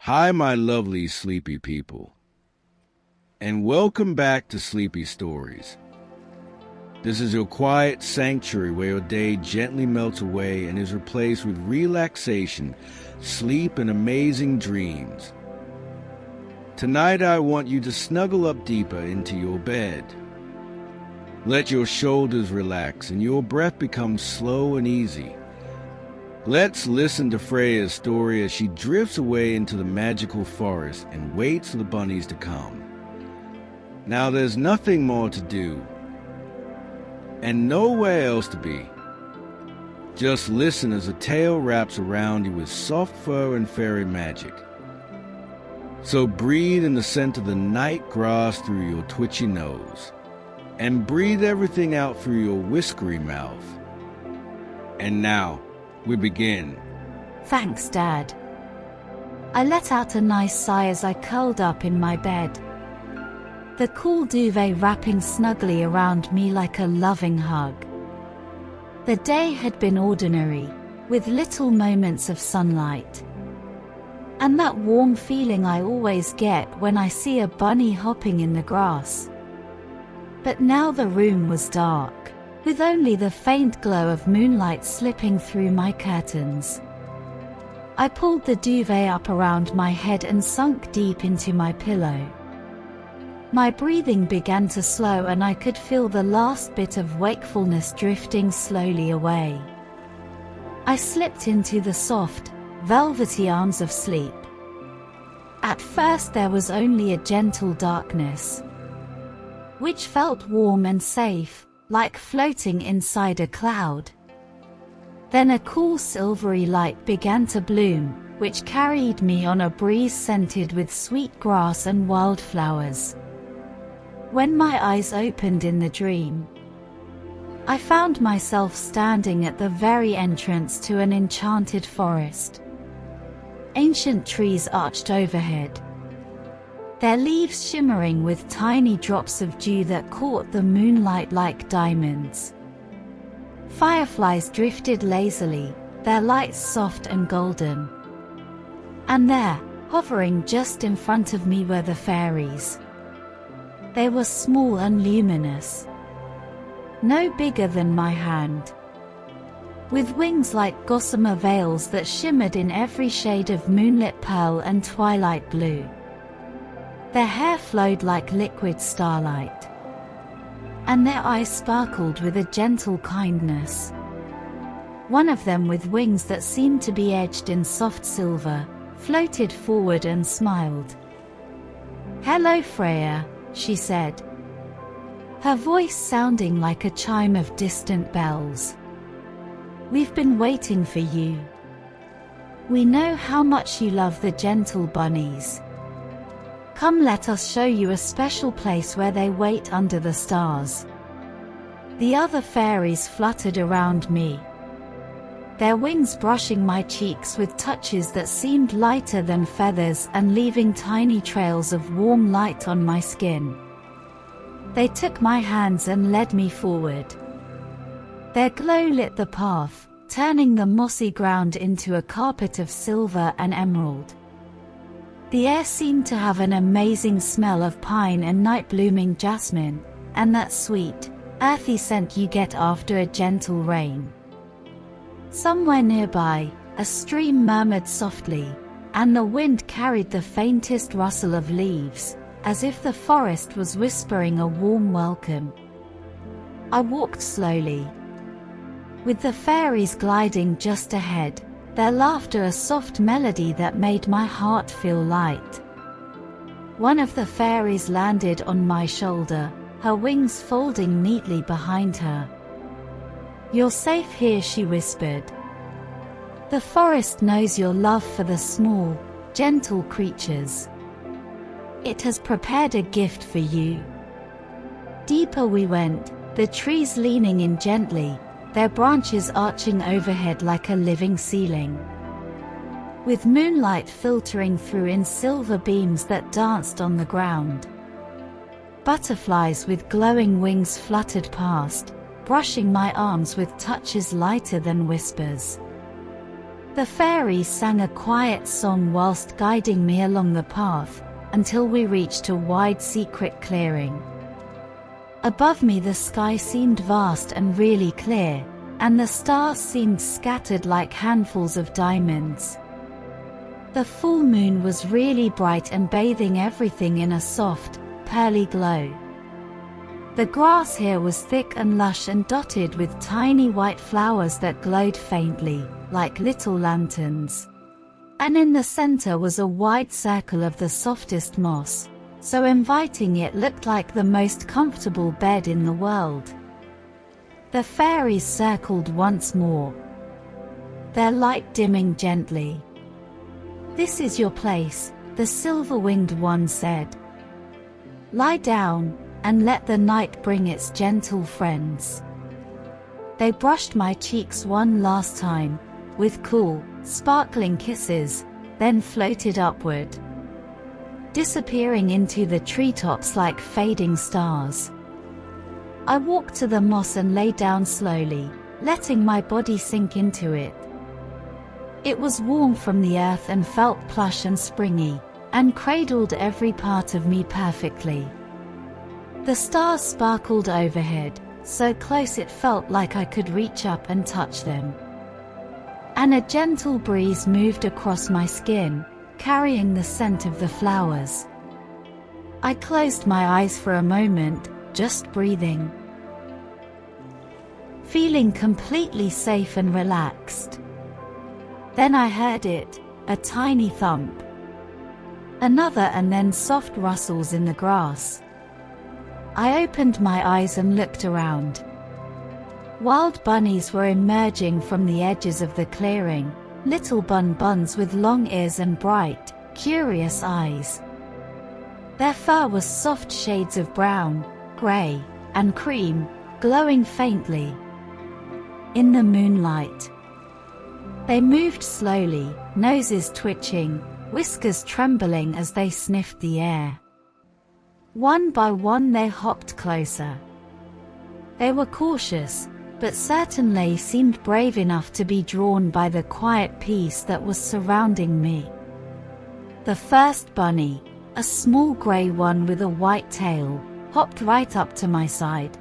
Hi, my lovely sleepy people, and welcome back to Sleepy Stories. This is your quiet sanctuary where your day gently melts away and is replaced with relaxation, sleep, and amazing dreams. Tonight I want you to snuggle up deeper into your bed. Let your shoulders relax and your breath become slow and easy. Let's listen to Freya's story as she drifts away into the magical forest and waits for the bunnies to come. Now there's nothing more to do, and nowhere else to be. Just listen as a tale wraps around you with soft fur and fairy magic. So breathe in the scent of the night grass through your twitchy nose, and breathe everything out through your whiskery mouth. And now, we begin. Thanks, Dad. I let out a nice sigh as I curled up in my bed, the cool duvet wrapping snugly around me like a loving hug. The day had been ordinary, with little moments of sunlight, and that warm feeling I always get when I see a bunny hopping in the grass. But now the room was dark, with only the faint glow of moonlight slipping through my curtains. I pulled the duvet up around my head and sunk deep into my pillow. My breathing began to slow and I could feel the last bit of wakefulness drifting slowly away. I slipped into the soft, velvety arms of sleep. At first there was only a gentle darkness, which felt warm and safe, like floating inside a cloud. Then a cool silvery light began to bloom, which carried me on a breeze scented with sweet grass and wildflowers. When my eyes opened in the dream, I found myself standing at the very entrance to an enchanted forest. Ancient trees arched overhead, their leaves shimmering with tiny drops of dew that caught the moonlight like diamonds. Fireflies drifted lazily, their lights soft and golden. And there, hovering just in front of me, were the fairies. They were small and luminous, no bigger than my hand, with wings like gossamer veils that shimmered in every shade of moonlit pearl and twilight blue. Their hair flowed like liquid starlight, and their eyes sparkled with a gentle kindness. One of them, with wings that seemed to be edged in soft silver, floated forward and smiled. "Hello, Freya," she said, her voice sounding like a chime of distant bells. "We've been waiting for you. We know how much you love the gentle bunnies. Come, let us show you a special place where they wait under the stars." The other fairies fluttered around me, their wings brushing my cheeks with touches that seemed lighter than feathers and leaving tiny trails of warm light on my skin. They took my hands and led me forward. Their glow lit the path, turning the mossy ground into a carpet of silver and emerald. The air seemed to have an amazing smell of pine and night-blooming jasmine, and that sweet, earthy scent you get after a gentle rain. Somewhere nearby, a stream murmured softly, and the wind carried the faintest rustle of leaves, as if the forest was whispering a warm welcome. I walked slowly, with the fairies gliding just ahead, their laughter a soft melody that made my heart feel light. One of the fairies landed on my shoulder, her wings folding neatly behind her. "You're safe here," she whispered. "The forest knows your love for the small, gentle creatures. It has prepared a gift for you." Deeper we went, the trees leaning in gently, their branches arching overhead like a living ceiling, with moonlight filtering through in silver beams that danced on the ground. Butterflies with glowing wings fluttered past, brushing my arms with touches lighter than whispers. The fairies sang a quiet song whilst guiding me along the path, until we reached a wide secret clearing. Above me the sky seemed vast and really clear, and the stars seemed scattered like handfuls of diamonds. The full moon was really bright and bathing everything in a soft, pearly glow. The grass here was thick and lush and dotted with tiny white flowers that glowed faintly, like little lanterns. And in the center was a wide circle of the softest moss, so inviting it looked like the most comfortable bed in the world. The fairies circled once more, their light dimming gently. "This is your place," the silver-winged one said. "Lie down, and let the night bring its gentle friends." They brushed my cheeks one last time, with cool, sparkling kisses, then floated upward, disappearing into the treetops like fading stars. I walked to the moss and lay down slowly, letting my body sink into it. It was warm from the earth and felt plush and springy, and cradled every part of me perfectly. The stars sparkled overhead, so close it felt like I could reach up and touch them. And a gentle breeze moved across my skin, carrying the scent of the flowers. I closed my eyes for a moment, just breathing, feeling completely safe and relaxed. Then I heard it, a tiny thump. Another, and then soft rustles in the grass. I opened my eyes and looked around. Wild bunnies were emerging from the edges of the clearing, little buns with long ears and bright, curious eyes. Their fur was soft shades of brown, gray, and cream, glowing faintly in the moonlight. They moved slowly, noses twitching, whiskers trembling as they sniffed the air. One by one they hopped closer. They were cautious, but certainly seemed brave enough to be drawn by the quiet peace that was surrounding me. The first bunny, a small gray one with a white tail, hopped right up to my side.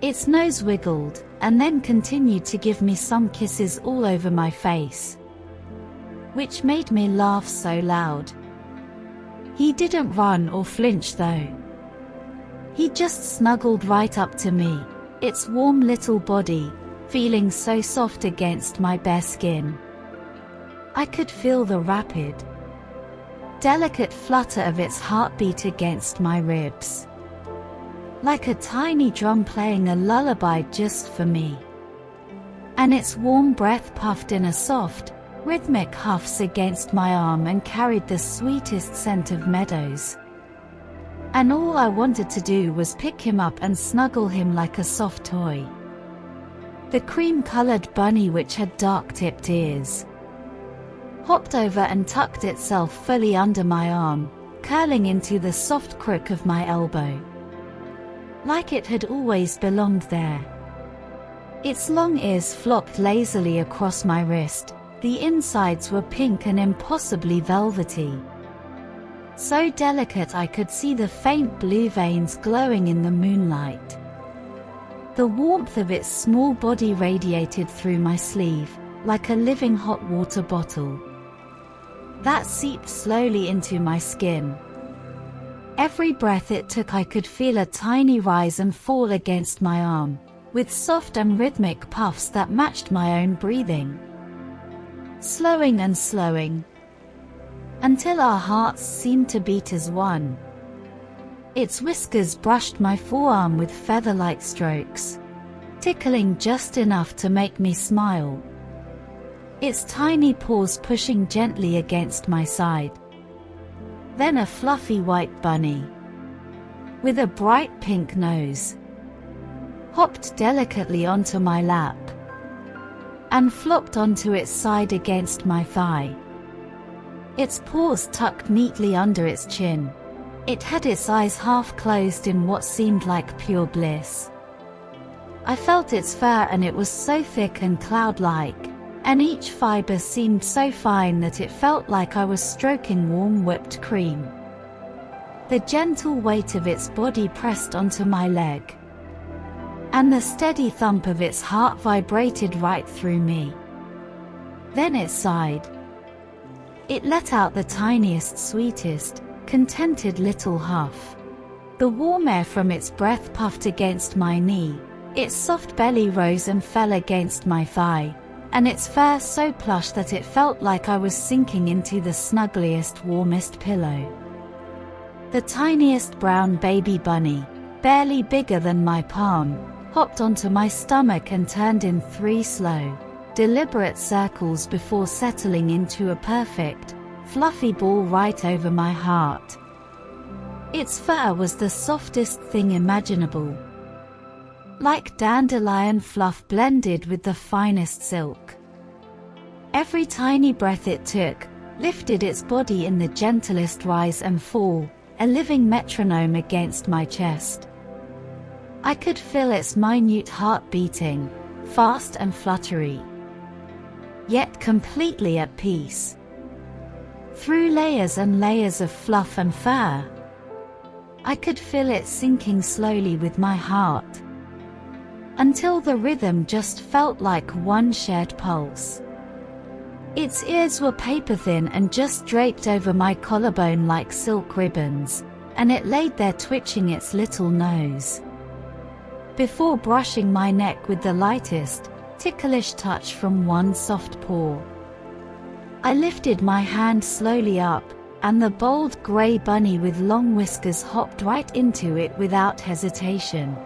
Its nose wiggled, and then continued to give me some kisses all over my face, which made me laugh so loud. He didn't run or flinch though. He just snuggled right up to me, its warm little body feeling so soft against my bare skin. I could feel the rapid, delicate flutter of its heartbeat against my ribs, like a tiny drum playing a lullaby just for me. And its warm breath puffed in a soft, rhythmic huffs against my arm and carried the sweetest scent of meadows. And all I wanted to do was pick him up and snuggle him like a soft toy. The cream-colored bunny, which had dark-tipped ears, hopped over and tucked itself fully under my arm, curling into the soft crook of my elbow, like it had always belonged there. Its long ears flopped lazily across my wrist. The insides were pink and impossibly velvety, so delicate I could see the faint blue veins glowing in the moonlight. The warmth of its small body radiated through my sleeve, like a living hot water bottle that seeped slowly into my skin. Every breath it took I could feel a tiny rise and fall against my arm, with soft and rhythmic puffs that matched my own breathing, slowing and slowing, until our hearts seemed to beat as one. Its whiskers brushed my forearm with feather-like strokes, tickling just enough to make me smile. Its tiny paws pushing gently against my side. Then a fluffy white bunny, with a bright pink nose, hopped delicately onto my lap, and flopped onto its side against my thigh. Its paws tucked neatly under its chin. It had its eyes half closed in what seemed like pure bliss. I felt its fur, and it was so thick and cloud-like, and each fiber seemed so fine that it felt like I was stroking warm whipped cream. The gentle weight of its body pressed onto my leg, and the steady thump of its heart vibrated right through me. Then it sighed. It let out the tiniest, sweetest, contented little huff. The warm air from its breath puffed against my knee, its soft belly rose and fell against my thigh, and its fur so plush that it felt like I was sinking into the snuggliest, warmest pillow. The tiniest brown baby bunny, barely bigger than my palm, hopped onto my stomach and turned in 3 slow, deliberate circles before settling into a perfect, fluffy ball right over my heart. Its fur was the softest thing imaginable, like dandelion fluff blended with the finest silk. Every tiny breath it took lifted its body in the gentlest rise and fall, a living metronome against my chest. I could feel its minute heart beating, fast and fluttery, yet completely at peace. Through layers and layers of fluff and fur, I could feel it sinking slowly with my heart, until the rhythm just felt like one shared pulse. Its ears were paper-thin and just draped over my collarbone like silk ribbons, and it laid there twitching its little nose, before brushing my neck with the lightest, ticklish touch from one soft paw. I lifted my hand slowly up, and the bold grey bunny with long whiskers hopped right into it without hesitation.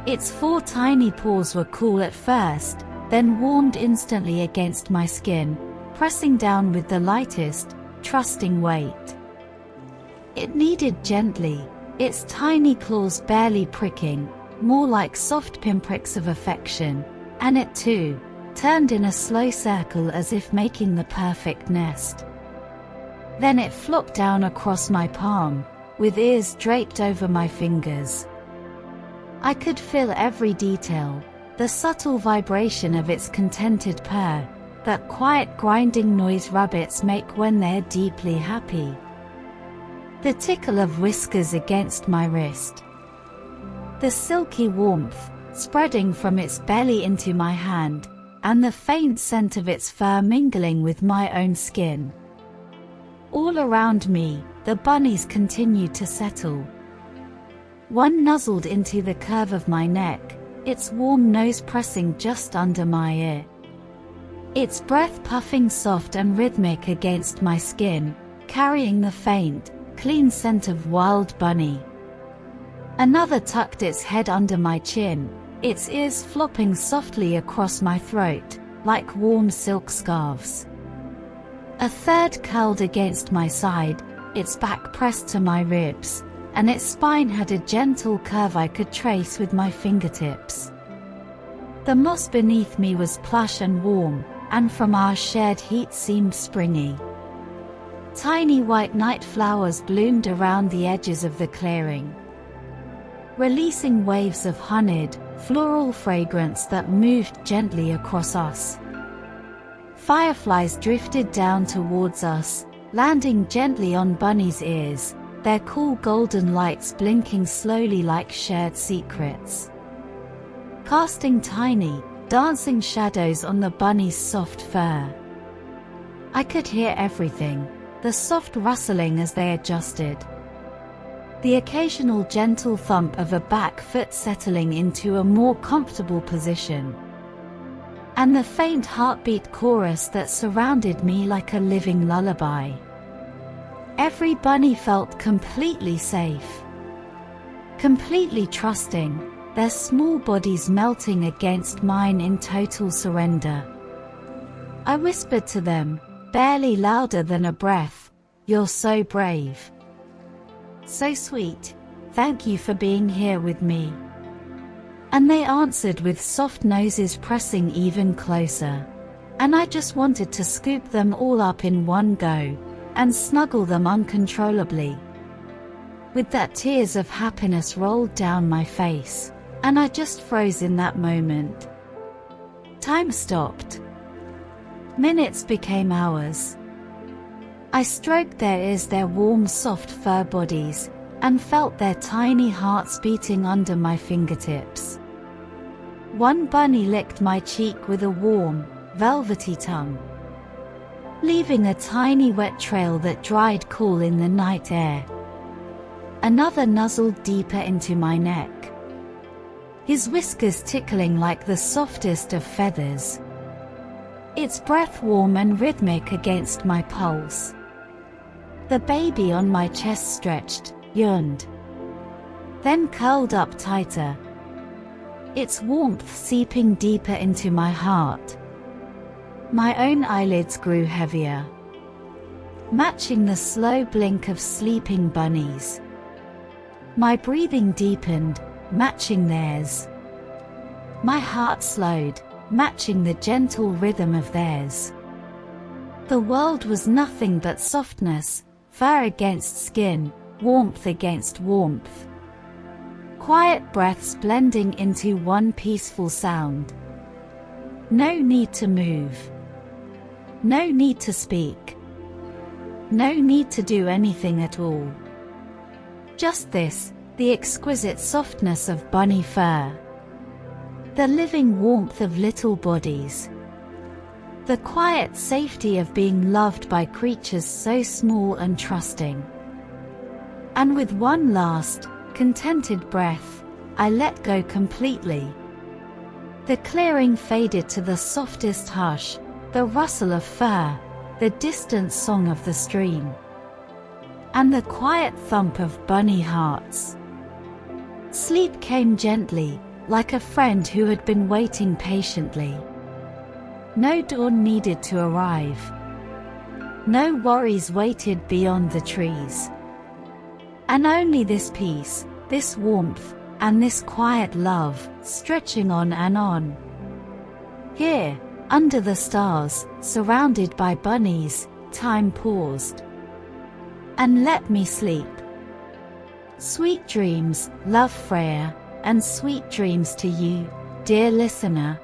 Its 4 tiny paws were cool at first, then warmed instantly against my skin, pressing down with the lightest, trusting weight. It kneaded gently, its tiny claws barely pricking, more like soft pinpricks of affection, and it too turned in a slow circle as if making the perfect nest. Then it flopped down across my palm, with ears draped over my fingers. I could feel every detail, the subtle vibration of its contented purr, that quiet grinding noise rabbits make when they're deeply happy. The tickle of whiskers against my wrist, the silky warmth spreading from its belly into my hand, and the faint scent of its fur mingling with my own skin. All around me, the bunnies continued to settle. One nuzzled into the curve of my neck, its warm nose pressing just under my ear, its breath puffing soft and rhythmic against my skin, carrying the faint, clean scent of wild bunny. Another tucked its head under my chin, its ears flopping softly across my throat, like warm silk scarves. A third curled against my side, its back pressed to my ribs, and its spine had a gentle curve I could trace with my fingertips. The moss beneath me was plush and warm, and from our shared heat seemed springy. Tiny white night flowers bloomed around the edges of the clearing, releasing waves of honeyed, floral fragrance that moved gently across us. Fireflies drifted down towards us, landing gently on Bunny's ears, their cool golden lights blinking slowly like shared secrets, casting tiny, dancing shadows on the bunny's soft fur. I could hear everything, the soft rustling as they adjusted, the occasional gentle thump of a back foot settling into a more comfortable position, and the faint heartbeat chorus that surrounded me like a living lullaby. Every bunny felt completely safe, completely trusting, their small bodies melting against mine in total surrender. I whispered to them, barely louder than a breath, "You're so brave. So sweet. Thank you for being here with me." And they answered with soft noses pressing even closer. And I just wanted to scoop them all up in one go, and snuggle them uncontrollably. With that, tears of happiness rolled down my face, and I just froze in that moment. Time stopped. Minutes became hours. I stroked their ears, their warm, soft fur bodies, and felt their tiny hearts beating under my fingertips. One bunny licked my cheek with a warm, velvety tongue, leaving a tiny wet trail that dried cool in the night air. Another nuzzled deeper into my neck, his whiskers tickling like the softest of feathers, its breath warm and rhythmic against my pulse. The baby on my chest stretched, yawned, then curled up tighter, its warmth seeping deeper into my heart. My own eyelids grew heavier, matching the slow blink of sleeping bunnies. My breathing deepened, matching theirs. My heart slowed, matching the gentle rhythm of theirs. The world was nothing but softness, fur against skin, warmth against warmth. Quiet breaths blending into one peaceful sound. No need to move. No need to speak. No need to do anything at all. Just this, the exquisite softness of bunny fur. The living warmth of little bodies. The quiet safety of being loved by creatures so small and trusting. And with one last, contented breath, I let go completely. The clearing faded to the softest hush, the rustle of fur, the distant song of the stream, and the quiet thump of bunny hearts. Sleep came gently, like a friend who had been waiting patiently. No dawn needed to arrive. No worries waited beyond the trees. And only this peace, this warmth, and this quiet love, stretching on and on. Here, under the stars, surrounded by bunnies, time paused and let me sleep. Sweet dreams, love Freya, and sweet dreams to you, dear listener.